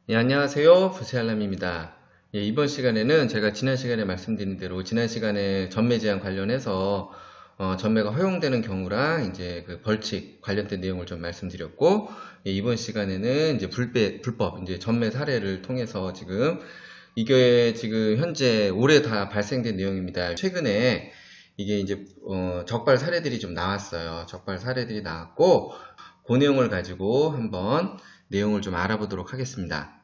예, 안녕하세요. 부세알람입니다. 예, 이번 시간에는 제가 지난 시간에 말씀드린 대로 지난 시간에 전매 제한 관련해서 전매가 허용되는 경우랑 이제 그 벌칙 관련된 내용을 좀 말씀드렸고, 예, 이번 시간에는 이제 불법 이제 전매 사례를 통해서 지금 이게 지금 현재 올해 다 발생된 내용입니다. 최근에 이게 이제 적발 사례들이 좀 나왔어요. 적발 사례들이 나왔고, 그 내용을 가지고 한번 내용을 좀 알아보도록 하겠습니다.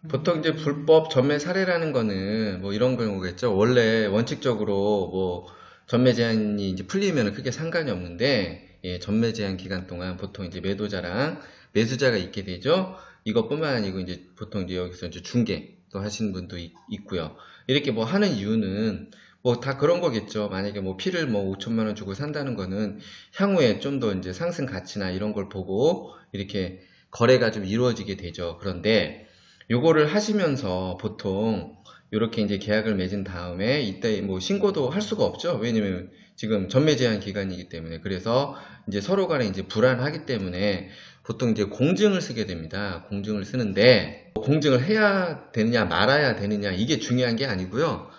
보통 이제 불법 전매 사례라는 거는 뭐 이런 경우겠죠. 원래 원칙적으로 뭐 전매 제한이 이제 풀리면 크게 상관이 없는데, 예, 전매 제한 기간 동안 보통 이제 매도자랑 매수자가 있게 되죠. 이것뿐만 아니고 이제 보통 이제 여기서 이제 중개도 하시는 분도 있고요. 이렇게 뭐 하는 이유는 뭐 다 그런 거겠죠. 만약에 뭐 피를 뭐 5천만 원 주고 산다는 거는 향후에 좀 더 이제 상승 가치나 이런 걸 보고 이렇게 거래가 좀 이루어지게 되죠. 그런데 요거를 하시면서 보통 이렇게 이제 계약을 맺은 다음에 이때 뭐 신고도 할 수가 없죠. 왜냐면 지금 전매 제한 기간이기 때문에. 그래서 이제 서로 간에 이제 불안하기 때문에 보통 이제 공증을 쓰게 됩니다. 공증을 쓰는데 공증을 해야 되느냐 말아야 되느냐 이게 중요한 게 아니고요.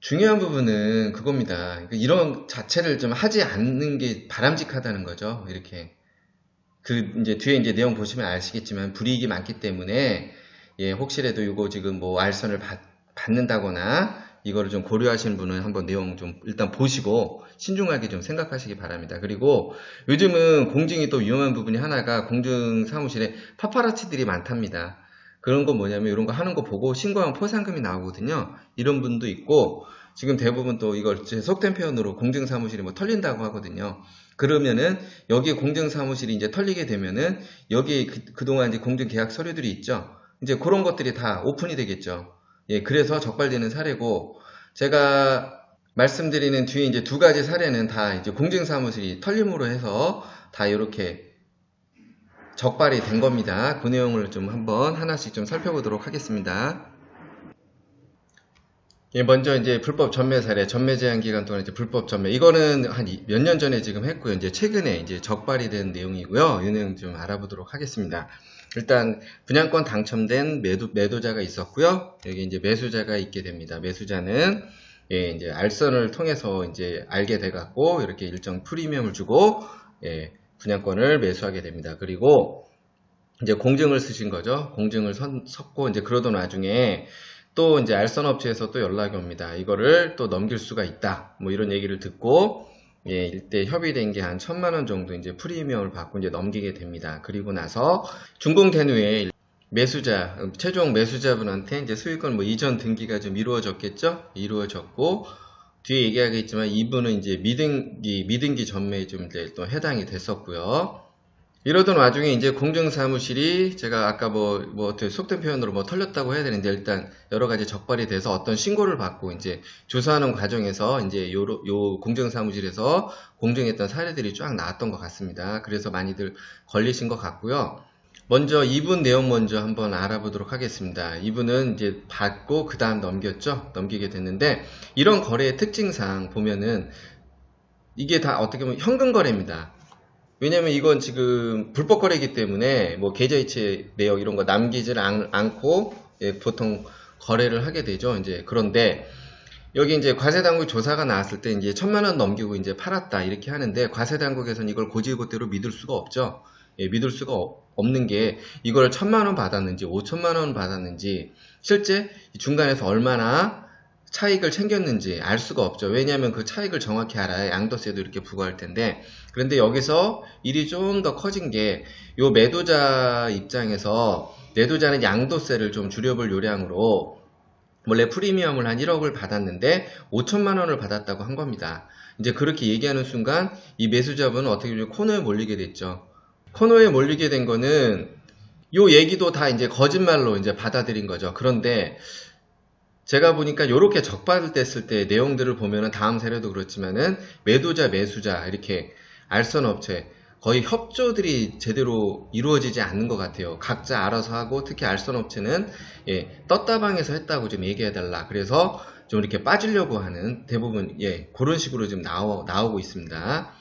중요한 부분은 그겁니다. 이런 자체를 좀 하지 않는 게 바람직하다는 거죠. 이렇게. 이제 뒤에 이제 내용 보시면 아시겠지만 불이익이 많기 때문에, 예, 혹시라도 이거 지금 뭐 알선을 받는다거나 이거를 좀 고려하시는 분은 한번 내용 좀 일단 보시고 신중하게 좀 생각하시기 바랍니다. 그리고 요즘은 공증이 또 위험한 부분이 하나가 공증 사무실에 파파라치들이 많답니다. 그런 건 뭐냐면 이런 거 하는 거 보고 신고하면 포상금이 나오거든요. 이런 분도 있고, 지금 대부분 또 이걸 제 속된 표현으로 공증 사무실이 뭐 털린다고 하거든요. 그러면은 여기 공증 사무실이 이제 털리게 되면은 여기 그동안 이제 공증 계약 서류들이 있죠. 이제 그런 것들이 다 오픈이 되겠죠. 예, 그래서 적발되는 사례고, 제가 말씀드리는 뒤에 이제 두 가지 사례는 다 이제 공증 사무실이 털림으로 해서 다 이렇게 적발이 된 겁니다. 그 내용을 좀 한번 하나씩 좀 살펴보도록 하겠습니다. 예, 먼저 이제 불법 전매 사례, 전매 제한 기간 동안 이제 불법 전매. 이거는 한 몇 년 전에 지금 했고요. 이제 최근에 이제 적발이 된 내용이고요. 이 내용 좀 알아보도록 하겠습니다. 일단 분양권 당첨된 매도자가 있었고요. 여기 이제 매수자가 있게 됩니다. 매수자는, 예, 이제 알선을 통해서 이제 알게 돼 갖고 이렇게 일정 프리미엄을 주고, 예, 분양권을 매수하게 됩니다. 그리고 이제 공증을 쓰신 거죠. 공증을 섰고 이제 그러던 와중에 또 이제 알선업체에서 또 연락이 옵니다. 이거를 또 넘길 수가 있다. 뭐 이런 얘기를 듣고, 예, 이때 협의된 게 한 1,000만 원 정도 이제 프리미엄을 받고 이제 넘기게 됩니다. 그리고 나서 준공된 후에 최종 매수자분한테 이제 소유권 뭐 이전 등기가 좀 이루어졌겠죠? 이루어졌고, 뒤에 얘기하겠지만 이분은 이제 미등기 전매에 좀 이제 또 해당이 됐었고요. 이러던 와중에 이제 공증사무실이 제가 아까 어떻게 속된 표현으로 뭐 털렸다고 해야 되는데, 일단 여러 가지 적발이 돼서 어떤 신고를 받고 이제 조사하는 과정에서 이제 요 공증사무실에서 공증했던 사례들이 쫙 나왔던 것 같습니다. 그래서 많이들 걸리신 것 같고요. 먼저 이분 내용 먼저 한번 알아보도록 하겠습니다. 이분은 이제 받고 그 다음 넘기게 됐는데, 이런 거래의 특징상 보면은 이게 다 어떻게 보면 현금 거래입니다. 왜냐면 이건 지금 불법 거래이기 때문에 뭐 계좌이체 내역 이런 거 남기질 않고, 예, 보통 거래를 하게 되죠. 이제 그런데 여기 이제 과세당국 조사가 나왔을 때 이제 1,000만 원 넘기고 이제 팔았다 이렇게 하는데, 과세당국에서는 이걸 고지고대로 믿을 수가 없죠. 예, 믿을 수가 없는 게 이걸 1,000만 원 받았는지 5천만 원 받았는지 실제 중간에서 얼마나 차익을 챙겼는지 알 수가 없죠. 왜냐하면 그 차익을 정확히 알아야 양도세도 이렇게 부과할 텐데, 그런데 여기서 일이 좀 더 커진 게, 요 매도자 입장에서 매도자는 양도세를 좀 줄여볼 요량으로 원래 프리미엄을 한 1억을 받았는데 5천만 원을 받았다고 한 겁니다. 이제 그렇게 얘기하는 순간 이 매수자분은 어떻게 보면 코너에 몰리게 됐죠. 코너에 몰리게 된 거는 요 얘기도 다 이제 거짓말로 이제 받아들인 거죠. 그런데 제가 보니까 이렇게 적발됐을 때 내용들을 보면은 다음 사례도 그렇지만은 매도자, 매수자 이렇게 알선업체 거의 협조들이 제대로 이루어지지 않는 것 같아요. 각자 알아서 하고, 특히 알선업체는, 예, 떴다방에서 했다고 좀 얘기해달라. 그래서 좀 이렇게 빠지려고 하는 대부분, 예, 그런 식으로 좀 나오고 있습니다.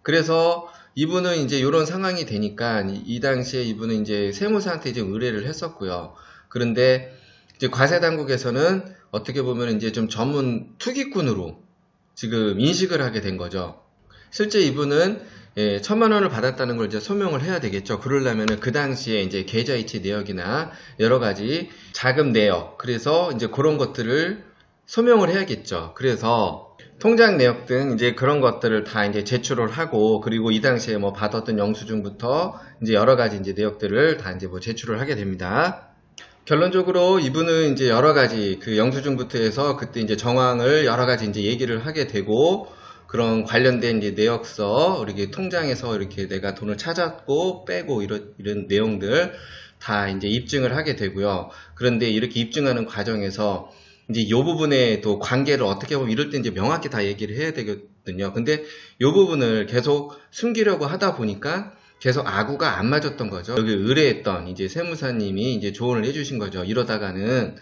그래서 이분은 이제 이런 상황이 되니까 이 당시에 이분은 이제 세무사한테 이제 의뢰를 했었고요. 그런데 이제 과세당국에서는 어떻게 보면 이제 좀 전문 투기꾼으로 지금 인식을 하게 된 거죠. 실제 이분은 1,000만 원을 받았다는 걸 이제 소명을 해야 되겠죠. 그러려면은 그 당시에 이제 계좌이체 내역이나 여러 가지 자금 내역, 그래서 이제 그런 것들을 소명을 해야겠죠. 그래서 통장 내역 등 이제 그런 것들을 다 이제 제출을 하고, 그리고 이 당시에 뭐 받았던 영수증부터 이제 여러 가지 이제 내역들을 다 이제 뭐 제출을 하게 됩니다. 결론적으로 이분은 이제 여러 가지 그 영수증부터 해서 그때 이제 정황을 여러 가지 이제 얘기를 하게 되고, 그런 관련된 이제 내역서, 이렇게 통장에서 이렇게 내가 돈을 찾았고 빼고 이런 내용들 다 이제 입증을 하게 되고요. 그런데 이렇게 입증하는 과정에서 이제 이 부분에 또 관계를 어떻게 보면 이럴 때 이제 명확히 다 얘기를 해야 되거든요. 근데 이 부분을 계속 숨기려고 하다 보니까 계속 아구가 안 맞았던 거죠. 여기 의뢰했던 이제 세무사님이 이제 조언을 해주신 거죠. 이러다가는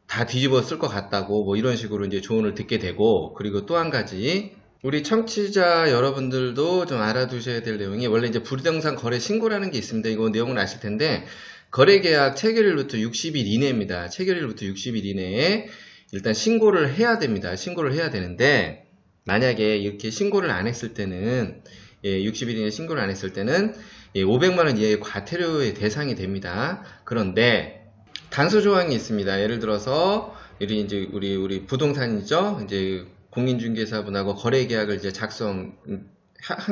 다 뒤집어 쓸 것 같다고 뭐 이런 식으로 이제 조언을 듣게 되고, 그리고 또 한 가지 우리 청취자 여러분들도 좀 알아두셔야 될 내용이, 원래 이제 부동산 거래 신고라는 게 있습니다. 이거 내용은 아실 텐데, 거래계약 체결일부터 60일 이내입니다. 체결일부터 60일 이내에 일단 신고를 해야 됩니다. 신고를 해야 되는데, 만약에 이렇게 신고를 안 했을 때는 60일 이내에 신고를 안 했을 때는 500만원 이하의 과태료의 대상이 됩니다. 그런데 단서 조항이 있습니다. 예를 들어서 우리 부동산이죠. 이제 공인중개사분하고 거래계약을 이제 작성한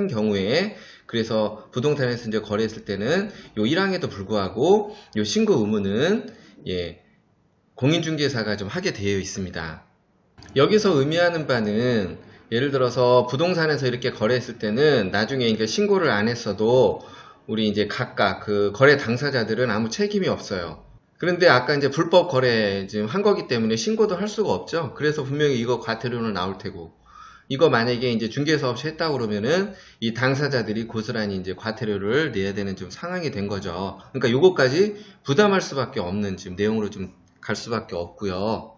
경우에, 그래서 부동산에서 이제 거래했을 때는 요 1항에도 불구하고 요 신고 의무는 공인중개사가 좀 하게 되어 있습니다. 여기서 의미하는 바는, 예를 들어서 부동산에서 이렇게 거래했을 때는 나중에 이제 신고를 안 했어도 우리 이제 각각 그 거래 당사자들은 아무 책임이 없어요. 그런데 아까 이제 불법 거래 지금 한 거기 때문에 신고도 할 수가 없죠. 그래서 분명히 이거 과태료는 나올 테고, 이거 만약에 이제 중개사 없이 했다 그러면은 이 당사자들이 고스란히 이제 과태료를 내야 되는 좀 상황이 된 거죠. 그러니까 요거까지 부담할 수밖에 없는 지금 내용으로 좀 갈 수밖에 없고요.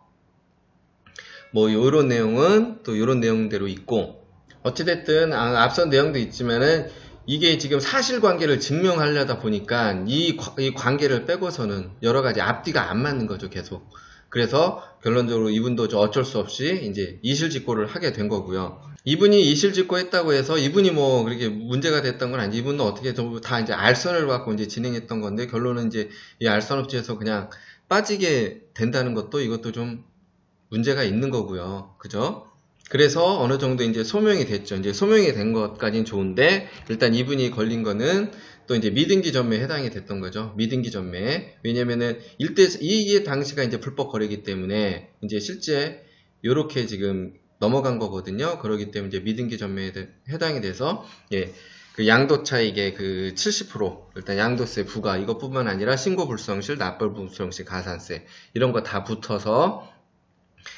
뭐 요런 내용은 또 요런 내용대로 있고, 어찌됐든 앞선 내용도 있지만은 이게 지금 사실관계를 증명하려다 보니까 이 관계를 빼고서는 여러 가지 앞뒤가 안 맞는 거죠, 계속. 그래서 결론적으로 이분도 어쩔 수 없이 이제 이실직고를 하게 된 거고요. 이분이 이실직고 했다고 해서 이분이 뭐 그렇게 문제가 됐던 건 아니지. 이분도 어떻게 다 이제 알선을 받고 이제 진행했던 건데, 결론은 이제 이 알선업체에서 그냥 빠지게 된다는 것도, 이것도 좀 문제가 있는 거고요. 그죠? 그래서 어느 정도 이제 소명이 됐죠. 이제 소명이 된 것까지는 좋은데, 일단 이분이 걸린 거는 또 이제 미등기 전매에 해당이 됐던 거죠. 미등기 전매. 왜냐면은 이게 당시가 이제 불법 거래이기 때문에 이제 실제 요렇게 지금 넘어간 거거든요. 그러기 때문에 이제 미등기 전매에 해당이 돼서, 그 양도차익의 그 70% 일단 양도세 부과, 이것뿐만 아니라 신고불성실, 납부불성실, 가산세 이런 거 다 붙어서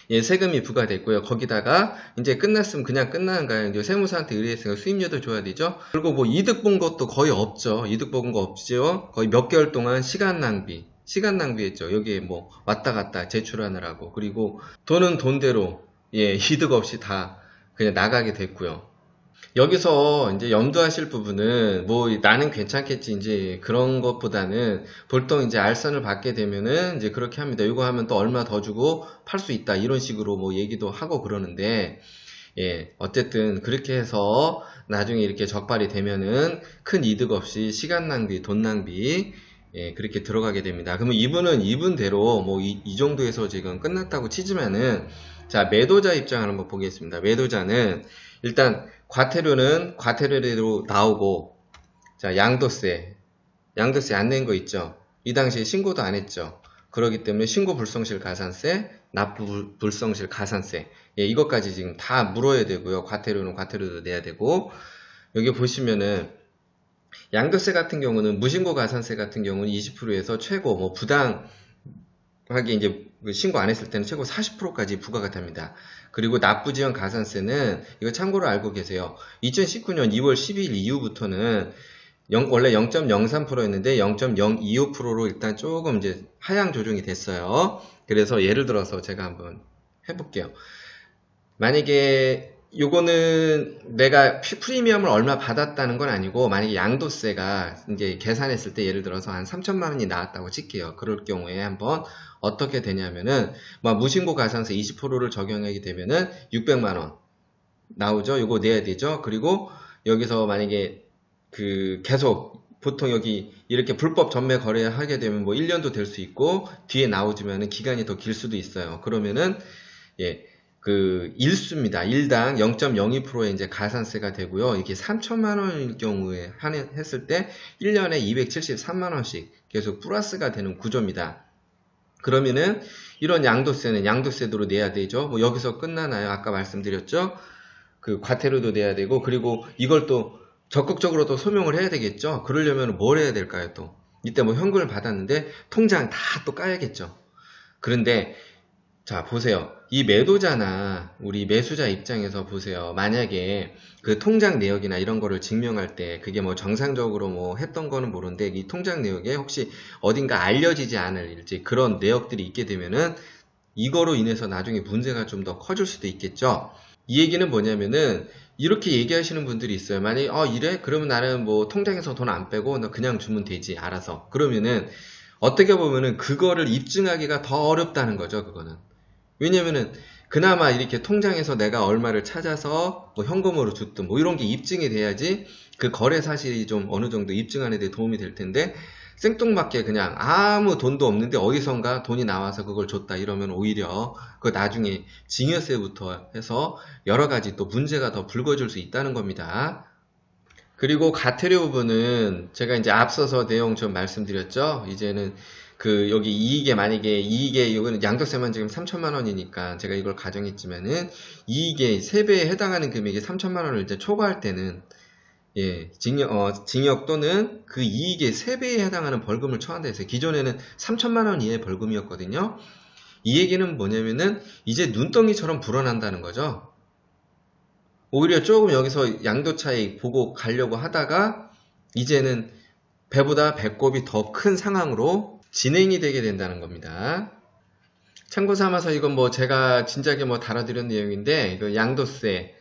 세금이 부과됐고요. 거기다가 이제 끝났으면 그냥 끝나는가요? 이제 세무사한테 의뢰했으니까 수임료도 줘야 되죠. 그리고 뭐 이득 본 것도 거의 없죠. 이득 본 거 없죠. 거의 몇 개월 동안 시간 낭비했죠. 여기에 뭐 왔다 갔다 제출하느라고. 그리고 돈은 돈대로 이득 없이 다 그냥 나가게 됐고요. 여기서 이제 염두하실 부분은, 뭐 나는 괜찮겠지 이제 그런 것보다는, 보통 이제 알선을 받게 되면은 이제 그렇게 합니다. 이거 하면 또 얼마 더 주고 팔 수 있다, 이런 식으로 뭐 얘기도 하고 그러는데, 어쨌든 그렇게 해서 나중에 이렇게 적발이 되면은 큰 이득 없이 시간 낭비, 돈 낭비, 그렇게 들어가게 됩니다. 그러면 이분은 이분대로 뭐 이 정도에서 지금 끝났다고 치지만은, 자, 매도자 입장을 한번 보겠습니다. 매도자는 일단 과태료는 과태료대로 나오고, 자, 양도세 안 낸 거 있죠. 이 당시에 신고도 안 했죠. 그렇기 때문에 신고 불성실 가산세, 납부 불성실 가산세, 이것까지 지금 다 물어야 되고요. 과태료는 과태료도 내야 되고, 여기 보시면은 양도세 같은 경우는, 무신고 가산세 같은 경우는 20%에서 최고 뭐 부당하게 이제 신고 안 했을 때는 최고 40%까지 부과가 됩니다. 그리고 납부지연 가산세는, 이거 참고로 알고 계세요. 2019년 2월 12일 이후부터는 원래 0.03%였는데 0.025%로 일단 조금 이제 하향 조정이 됐어요. 그래서 예를 들어서 제가 한번 해볼게요. 만약에 요거는 내가 프리미엄을 얼마 받았다는 건 아니고, 만약에 양도세가 이제 계산했을 때 예를 들어서 한 3천만 원이 나왔다고 칠게요. 그럴 경우에 한번 어떻게 되냐면은, 뭐 무신고 가산세 20%를 적용하게 되면은 600만 원 나오죠. 요거 내야 되죠. 그리고 여기서 만약에 계속 보통 여기 이렇게 불법 전매 거래하게 되면 뭐 1년도 될 수 있고, 뒤에 나오지만은 기간이 더 길 수도 있어요. 그러면은 일수입니다. 일당 0.02%의 이제 가산세가 되고요. 이게 3천만 원일 경우에 했을 때 1년에 273만 원씩 계속 플러스가 되는 구조입니다. 그러면은 이런 양도세는 양도세도로 내야 되죠. 뭐 여기서 끝나나요? 아까 말씀드렸죠. 과태료도 내야 되고, 그리고 이걸 또 적극적으로 또 소명을 해야 되겠죠. 그러려면 뭘 해야 될까요? 또 이때 뭐 현금을 받았는데 통장 다 또 까야겠죠. 그런데 자, 보세요. 이 매도자나 우리 매수자 입장에서 보세요. 만약에 그 통장 내역이나 이런 거를 증명할 때 그게 뭐 정상적으로 뭐 했던 거는 모르는데, 이 통장 내역에 혹시 어딘가 알려지지 않을 그런 내역들이 있게 되면은 이거로 인해서 나중에 문제가 좀 더 커질 수도 있겠죠. 이 얘기는 뭐냐면은, 이렇게 얘기하시는 분들이 있어요. 만약에 이래? 그러면 나는 뭐 통장에서 돈 안 빼고 너 그냥 주면 되지, 알아서. 그러면은 어떻게 보면은 그거를 입증하기가 더 어렵다는 거죠. 그거는. 왜냐면은 그나마 이렇게 통장에서 내가 얼마를 찾아서 뭐 현금으로 줬든 뭐 이런 게 입증이 돼야지 그 거래 사실이 좀 어느 정도 입증하는 데 도움이 될 텐데, 생뚱맞게 그냥 아무 돈도 없는데 어디선가 돈이 나와서 그걸 줬다 이러면 오히려 그 나중에 증여세부터 해서 여러 가지 또 문제가 더 불거질 수 있다는 겁니다. 그리고 과태료 부분은 제가 이제 앞서서 내용 좀 말씀드렸죠. 이제는 여기 이익에, 만약에 이익에, 이거는 양도세만 지금 3천만 원이니까 제가 이걸 가정했지만은, 이익의 3배에 해당하는 금액이 3천만 원을 이제 초과할 때는 징역 또는 그 이익의 3배에 해당하는 벌금을 처한다 해서, 기존에는 3천만 원 이하의 벌금이었거든요. 이 얘기는 뭐냐면은 이제 눈덩이처럼 불어난다는 거죠. 오히려 조금 여기서 양도 차익 보고 가려고 하다가 이제는 배보다 배꼽이 더 큰 상황으로 진행이 되게 된다는 겁니다. 참고 삼아서 이건 뭐 제가 진작에 뭐 다뤄드린 내용인데, 이거 양도세,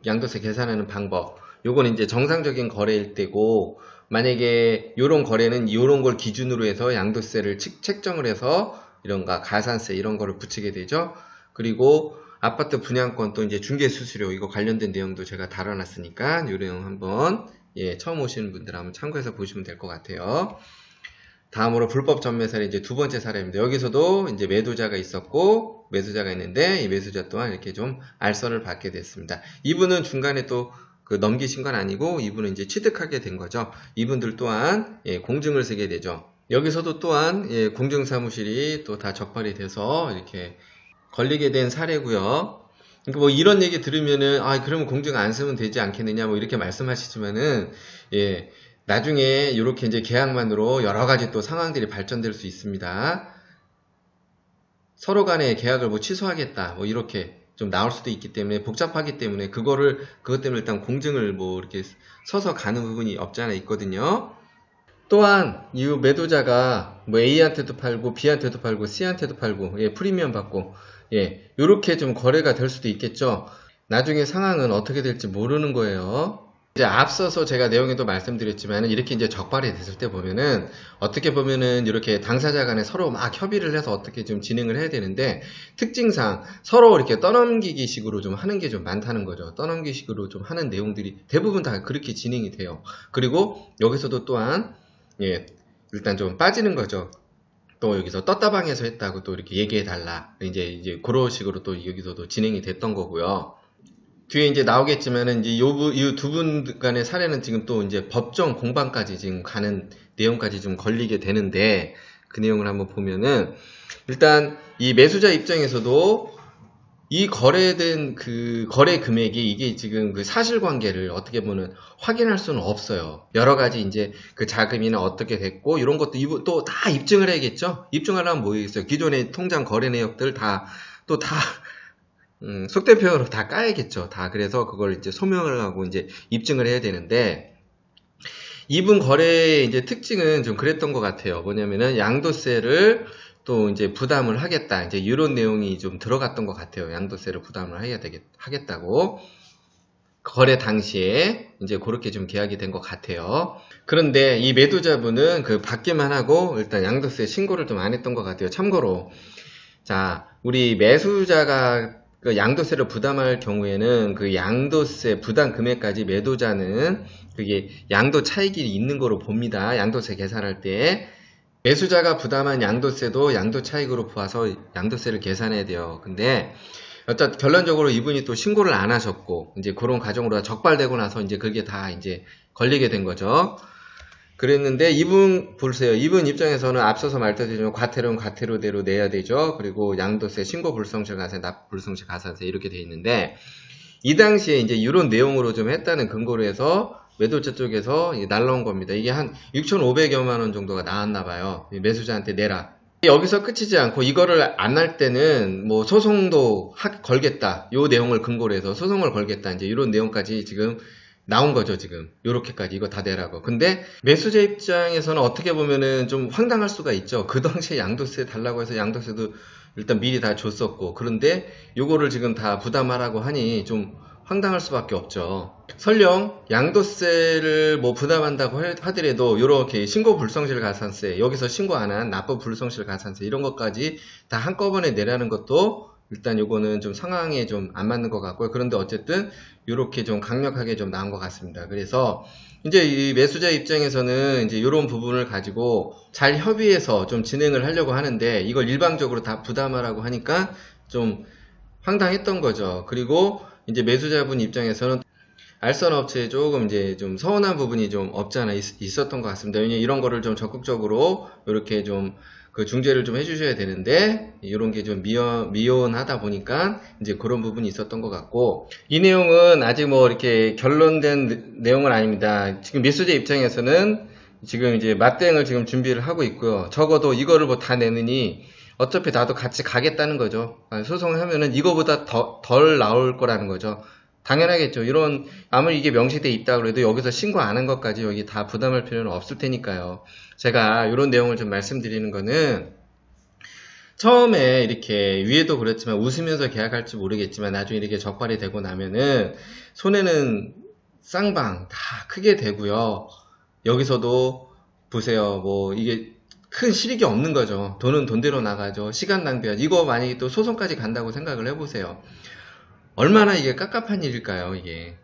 양도세 계산하는 방법. 요건 이제 정상적인 거래일 때고, 만약에 요런 거래는 요런 걸 기준으로 해서 양도세를 책정을 해서 이런가 가산세 이런 거를 붙이게 되죠. 그리고 아파트 분양권 또 이제 중개수수료 이거 관련된 내용도 제가 다뤄놨으니까 요 내용 한번 처음 오시는 분들 한번 참고해서 보시면 될 것 같아요. 다음으로 불법 전매 사례 이제 두 번째 사례입니다. 여기서도 이제 매도자가 있었고 매수자가 있는데, 이 매수자 또한 이렇게 좀 알선을 받게 됐습니다. 이분은 중간에 또 넘기신 건 아니고 이분은 이제 취득하게 된 거죠. 이분들 또한 공증을 쓰게 되죠. 여기서도 또한 공증사무실이 또 다 적발이 돼서 이렇게 걸리게 된 사례고요. 그러니까 뭐 이런 얘기 들으면은 그러면 공증 안 쓰면 되지 않겠느냐 뭐 이렇게 말씀하시지만은 나중에 이렇게 이제 계약만으로 여러 가지 또 상황들이 발전될 수 있습니다. 서로 간에 계약을 뭐 취소하겠다 뭐 이렇게 좀 나올 수도 있기 때문에, 복잡하기 때문에 그것 때문에 일단 공증을 뭐 이렇게 서서 가는 부분이 없지 않아 있거든요. 또한 이 매도자가 뭐 A한테도 팔고 B한테도 팔고 C한테도 팔고 프리미엄 받고 요렇게 좀 거래가 될 수도 있겠죠. 나중에 상황은 어떻게 될지 모르는 거예요. 이제 앞서서 제가 내용에도 말씀드렸지만, 이렇게 이제 적발이 됐을 때 보면은 어떻게 보면은 이렇게 당사자 간에 서로 막 협의를 해서 어떻게 좀 진행을 해야 되는데, 특징상 서로 이렇게 떠넘기기 식으로 좀 하는 게 좀 많다는 거죠. 떠넘기기 식으로 좀 하는 내용들이 대부분 다 그렇게 진행이 돼요. 그리고 여기서도 또한 일단 좀 빠지는 거죠. 또 여기서 떴다방에서 했다고 또 이렇게 얘기해 달라. 이제 그런 식으로 또 여기서도 진행이 됐던 거고요. 뒤에 이제 나오겠지만은 이제 이 두 분 간의 사례는 지금 또 이제 법정 공방까지 지금 가는 내용까지 좀 걸리게 되는데, 그 내용을 한번 보면은 일단 이 매수자 입장에서도 이 거래된 그 거래 금액이 이게 지금 그 사실관계를 어떻게 보면 확인할 수는 없어요. 여러 가지 이제 그 자금이나 어떻게 됐고 이런 것도 또 다 입증을 해야겠죠. 입증하려면 뭐 있어요? 기존의 통장 거래 내역들 또 다 속된 표현으로 다 까야겠죠. 다. 그래서 그걸 이제 소명을 하고 이제 입증을 해야 되는데, 이분 거래의 이제 특징은 좀 그랬던 것 같아요. 뭐냐면은 양도세를 또 이제 부담을 하겠다. 이제 이런 내용이 좀 들어갔던 것 같아요. 양도세를 부담을 하겠다고. 거래 당시에 이제 그렇게 좀 계약이 된 것 같아요. 그런데 이 매도자분은 그 받기만 하고 일단 양도세 신고를 좀 안 했던 것 같아요. 참고로, 자, 우리 매수자가 그 양도세를 부담할 경우에는 그 양도세 부담 금액까지 매도자는 그게 양도 차익이 있는 거로 봅니다. 양도세 계산할 때. 매수자가 부담한 양도세도 양도 차익으로 보아서 양도세를 계산해야 돼요. 근데 어쨌든 결론적으로 이분이 또 신고를 안 하셨고 이제 그런 과정으로 적발되고 나서 이제 그게 다 이제 걸리게 된 거죠. 그랬는데 이분 보세요. 이분 입장에서는 앞서서 말씀드린 과태료는 과태료대로 내야 되죠. 그리고 양도세, 신고 불성실 가산세, 납부 불성실 가산세 이렇게 돼 있는데 이 당시에 이제 이런 내용으로 좀 했다는 근거로 해서 매도자 쪽에서 날라온 겁니다. 이게 한 6,500여만 원 정도가 나왔나 봐요. 매수자한테 내라. 여기서 끝이지 않고 이거를 안 할 때는 뭐 소송도 걸겠다. 요 내용을 근거로 해서 소송을 걸겠다. 이제 이런 내용까지 지금 나온 거죠, 지금. 요렇게까지 이거 다 내라고. 근데 매수자 입장에서는 어떻게 보면은 좀 황당할 수가 있죠. 그 당시에 양도세 달라고 해서 양도세도 일단 미리 다 줬었고. 그런데 요거를 지금 다 부담하라고 하니 좀 황당할 수밖에 없죠. 설령 양도세를 뭐 부담한다고 하더라도 요렇게 신고 불성실 가산세, 여기서 신고 안 한 납부 불성실 가산세 이런 것까지 다 한꺼번에 내라는 것도 일단 요거는 좀 상황에 좀 안 맞는 것 같고요. 그런데 어쨌든 요렇게 좀 강력하게 좀 나온 것 같습니다. 그래서 이제 이 매수자 입장에서는 이제 요런 부분을 가지고 잘 협의해서 좀 진행을 하려고 하는데 이걸 일방적으로 다 부담하라고 하니까 좀 황당했던 거죠. 그리고 이제 매수자분 입장에서는 알선 업체에 조금 이제 좀 서운한 부분이 좀 없지 않아 있었던 것 같습니다. 왜냐면 이런 거를 좀 적극적으로 이렇게 좀 그 중재를 좀 해주셔야 되는데 이런 게 좀 미온하다 보니까 이제 그런 부분이 있었던 것 같고 이 내용은 아직 뭐 이렇게 결론된 내용은 아닙니다. 지금 매수자 입장에서는 지금 이제 맞대응을 지금 준비를 하고 있고요. 적어도 이거를 뭐 다 내느니 어차피 나도 같이 가겠다는 거죠. 소송을 하면은 이거보다 덜 나올 거라는 거죠. 당연하겠죠. 이런 아무리 이게 명시돼 있다 그래도 여기서 신고 안 한 것까지 여기 다 부담할 필요는 없을 테니까요. 제가 이런 내용을 좀 말씀드리는 거는 처음에 이렇게 위에도 그렇지만 웃으면서 계약할지 모르겠지만 나중에 이렇게 적발이 되고 나면은 손해는 쌍방 다 크게 되고요. 여기서도 보세요. 뭐 이게 큰 실익이 없는 거죠. 돈은 돈대로 나가죠. 시간 낭비하죠. 이거 만약에 또 소송까지 간다고 생각을 해보세요. 얼마나 이게 깝깝한 일일까요, 이게.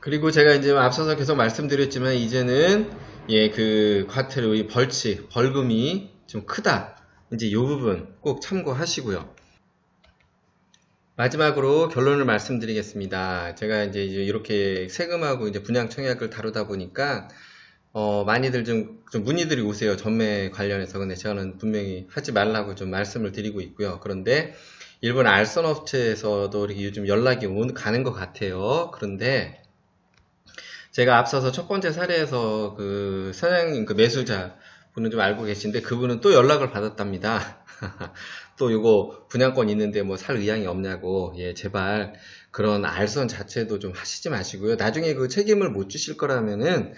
그리고 제가 이제 앞서서 계속 말씀드렸지만, 이제는, 그 과태료, 이 벌금이 좀 크다. 이제 이 부분 꼭 참고하시고요. 마지막으로 결론을 말씀드리겠습니다. 제가 이제 이렇게 세금하고 이제 분양 청약을 다루다 보니까, 많이들 좀 문의들이 오세요. 전매 관련해서. 근데 저는 분명히 하지 말라고 좀 말씀을 드리고 있고요. 그런데, 일본 알선 업체에서도 이렇게 요즘 연락이 가는 것 같아요. 그런데 제가 앞서서 첫 번째 사례에서 그 사장님, 그 매수자 분은 좀 알고 계신데 그분은 또 연락을 받았답니다. 또 요거 분양권 있는데 뭐 살 의향이 없냐고. 제발 그런 알선 자체도 좀 하시지 마시고요. 나중에 그 책임을 못 지실 거라면은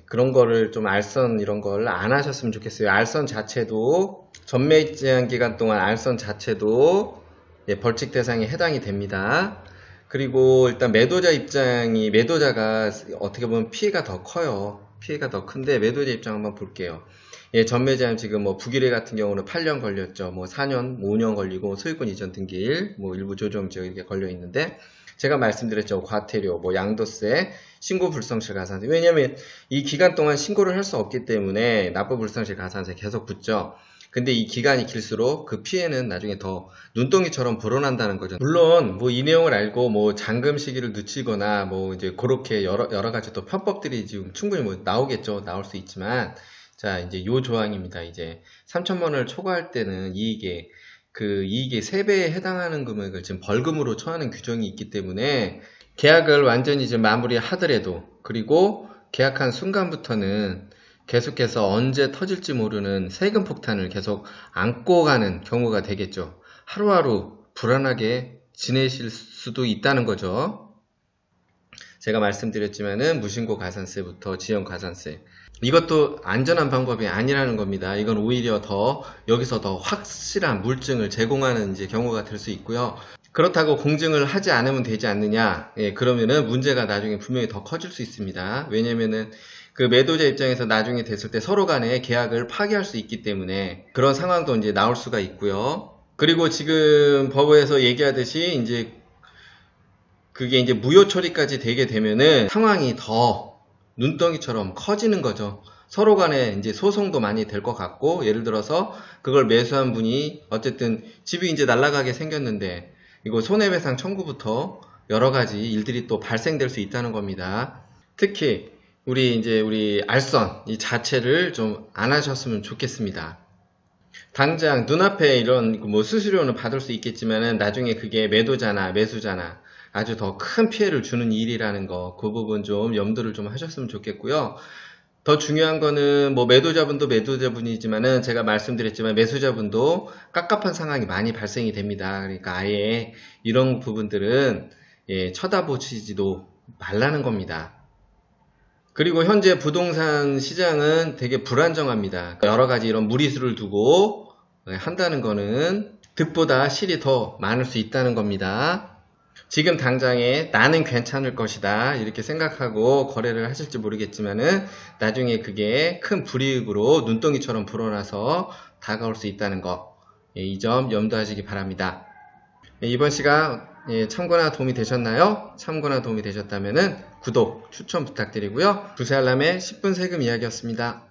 그런 거를 좀 알선 이런 걸 안 하셨으면 좋겠어요. 알선 자체도 전매 제한 기간 동안 알선 자체도 벌칙 대상에 해당이 됩니다. 그리고 일단 매도자가 어떻게 보면 피해가 더 커요. 피해가 더 큰데 매도자 입장 한번 볼게요. 전매 제한 지금 뭐 부기래 같은 경우는 8년 걸렸죠. 뭐 4년, 5년 걸리고 소유권 이전 등기일, 뭐 일부 조정 지역 이렇게 걸려 있는데 제가 말씀드렸죠. 과태료, 뭐 양도세, 신고 불성실 가산세. 왜냐면 이 기간 동안 신고를 할 수 없기 때문에 납부 불성실 가산세 계속 붙죠. 근데 이 기간이 길수록 그 피해는 나중에 더 눈덩이처럼 불어난다는 거죠. 물론 뭐 이 내용을 알고 뭐 잔금 시기를 늦추거나 뭐 이제 그렇게 여러 가지 또 편법들이 지금 충분히 뭐 나오겠죠. 나올 수 있지만 자 이제 요 조항입니다. 이제 3천만 원을 초과할 때는 이익의 3배에 해당하는 금액을 지금 벌금으로 처하는 규정이 있기 때문에 계약을 완전히 지금 마무리하더라도 그리고 계약한 순간부터는 계속해서 언제 터질지 모르는 세금 폭탄을 계속 안고 가는 경우가 되겠죠. 하루하루 불안하게 지내실 수도 있다는 거죠. 제가 말씀드렸지만은 무신고 가산세부터 지연 가산세 이것도 안전한 방법이 아니라는 겁니다. 이건 오히려 더 여기서 더 확실한 물증을 제공하는 이제 경우가 될 수 있고요. 그렇다고 공증을 하지 않으면 되지 않느냐? 예, 그러면은 문제가 나중에 분명히 더 커질 수 있습니다. 왜냐면은 그 매도자 입장에서 나중에 됐을 때 서로 간에 계약을 파기할 수 있기 때문에 그런 상황도 이제 나올 수가 있고요. 그리고 지금 법에서 얘기하듯이 이제 그게 이제 무효 처리까지 되게 되면은 상황이 더 눈덩이처럼 커지는 거죠. 서로 간에 이제 소송도 많이 될 것 같고, 예를 들어서 그걸 매수한 분이 어쨌든 집이 이제 날아가게 생겼는데 이거 손해배상 청구부터 여러 가지 일들이 또 발생될 수 있다는 겁니다. 특히 우리 알선 이 자체를 좀 안 하셨으면 좋겠습니다. 당장 눈앞에 이런 뭐 수수료는 받을 수 있겠지만은 나중에 그게 매도자나 매수자나 아주 더 큰 피해를 주는 일이라는 거, 그 부분 좀 염두를 좀 하셨으면 좋겠고요. 더 중요한 거는 뭐 매도자분도 매도자분이지만은 제가 말씀드렸지만 매수자분도 깝깝한 상황이 많이 발생이 됩니다. 그러니까 아예 이런 부분들은 쳐다보시지도 말라는 겁니다. 그리고 현재 부동산 시장은 되게 불안정합니다. 여러 가지 이런 무리수를 두고 한다는 거는 득보다 실이 더 많을 수 있다는 겁니다. 지금 당장에 나는 괜찮을 것이다 이렇게 생각하고 거래를 하실지 모르겠지만은 나중에 그게 큰 불이익으로 눈덩이처럼 불어나서 다가올 수 있다는 거, 이 점 염두하시기 바랍니다. 이번 시간 참고나 도움이 되셨나요? 참고나 도움이 되셨다면은 구독, 추천 부탁드리고요. 구세알람의 10분 세금 이야기였습니다.